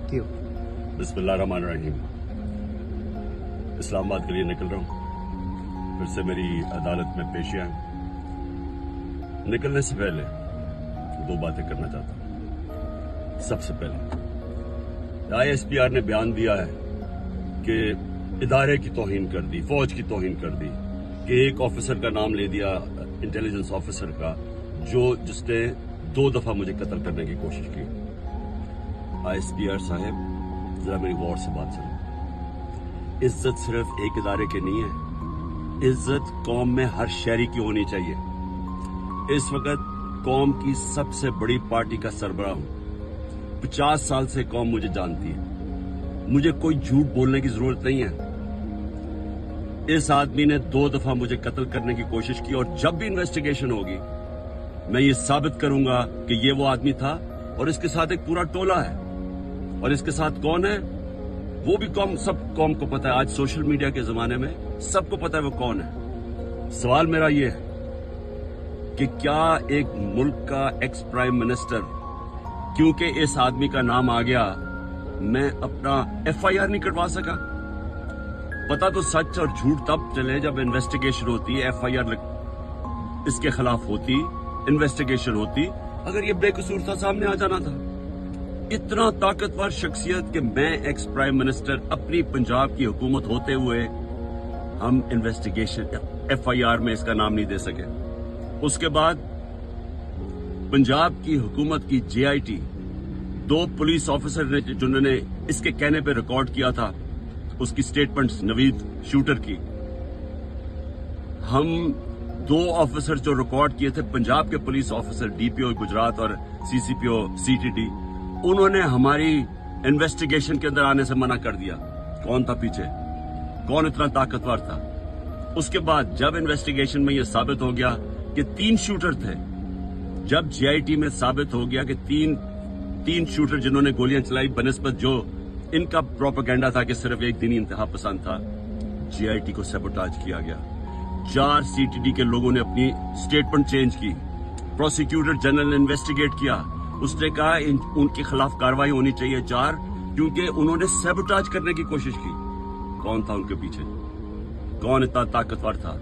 क्यों? बिस्मिल्लाहिर्रहमानिर्रहीम। इस्लामाबाद के लिए निकल रहा हूँ। फिर से मेरी अदालत में पेशियां हैं। निकलने से पहले दो बातें करना चाहता हूँ। सबसे पहले ISPR ने बयान दिया है कि इदारे की तौहीन कर दी, फौज की तौहीन कर दी, कि एक ऑफिसर का नाम ले दिया, इंटेलिजेंस ऑफिसर का, जिसने 2 दफा मुझे कत्ल करने की कोशिश की। ISPR साहब, जरा मेरी गौर से बात सुनो। इज्जत सिर्फ एक इदारे की नहीं है, इज्जत कौम में हर शहरी की होनी चाहिए। इस वक्त कौम की सबसे बड़ी पार्टी का सरबराह हूं। 50 साल से कौम मुझे जानती है, मुझे कोई झूठ बोलने की जरूरत नहीं है। इस आदमी ने 2 दफा मुझे कत्ल करने की कोशिश की, और जब भी इन्वेस्टिगेशन होगी मैं ये साबित करूंगा कि ये वो आदमी था, और इसके साथ एक पूरा टोला है। और इसके साथ कौन है वो भी सब कौम को पता है। आज सोशल मीडिया के जमाने में सबको पता है वो कौन है। सवाल मेरा ये है कि क्या एक मुल्क का एक्स प्राइम मिनिस्टर, क्योंकि इस आदमी का नाम आ गया, मैं अपना FIR नहीं कटवा सका? पता तो सच और झूठ तब चले जब इन्वेस्टिगेशन होती है, FIR इसके खिलाफ होती, इन्वेस्टिगेशन होती। अगर ये बेकसूर था, सामने आ जाना था। इतना ताकतवर शख्सियत कि मैं एक्स प्राइम मिनिस्टर, अपनी पंजाब की हुकूमत होते हुए हम इन्वेस्टिगेशन FIR में इसका नाम नहीं दे सके। उसके बाद पंजाब की हुकूमत की JIT, 2 पुलिस ऑफिसर ने जिन्होंने इसके कहने पे रिकॉर्ड किया था उसकी स्टेटमेंट्स, नवीद शूटर की, हम 2 ऑफिसर जो रिकॉर्ड किए थे, पंजाब के पुलिस ऑफिसर DPO गुजरात और CCPO CTD, उन्होंने हमारी इन्वेस्टिगेशन के अंदर आने से मना कर दिया। कौन था पीछे? कौन इतना ताकतवर था? उसके बाद जब इन्वेस्टिगेशन में यह साबित हो गया कि 3 शूटर थे, जब JIT में साबित हो गया कि तीन शूटर जिन्होंने गोलियां चलाई, बनिस्बत जो इनका प्रोपेगेंडा था कि सिर्फ एक दिनी इंतहा पसंद था, JIT को सैबोटाज किया गया। 4 CTD के लोगों ने अपनी स्टेटमेंट चेंज की। प्रोसिक्यूटर जनरल ने इन्वेस्टिगेट किया, उसने कहा उनके खिलाफ कार्रवाई होनी चाहिए 4, क्योंकि उन्होंने सैबोटाज करने की कोशिश की। कौन था उनके पीछे? कौन इतना ताकतवर था?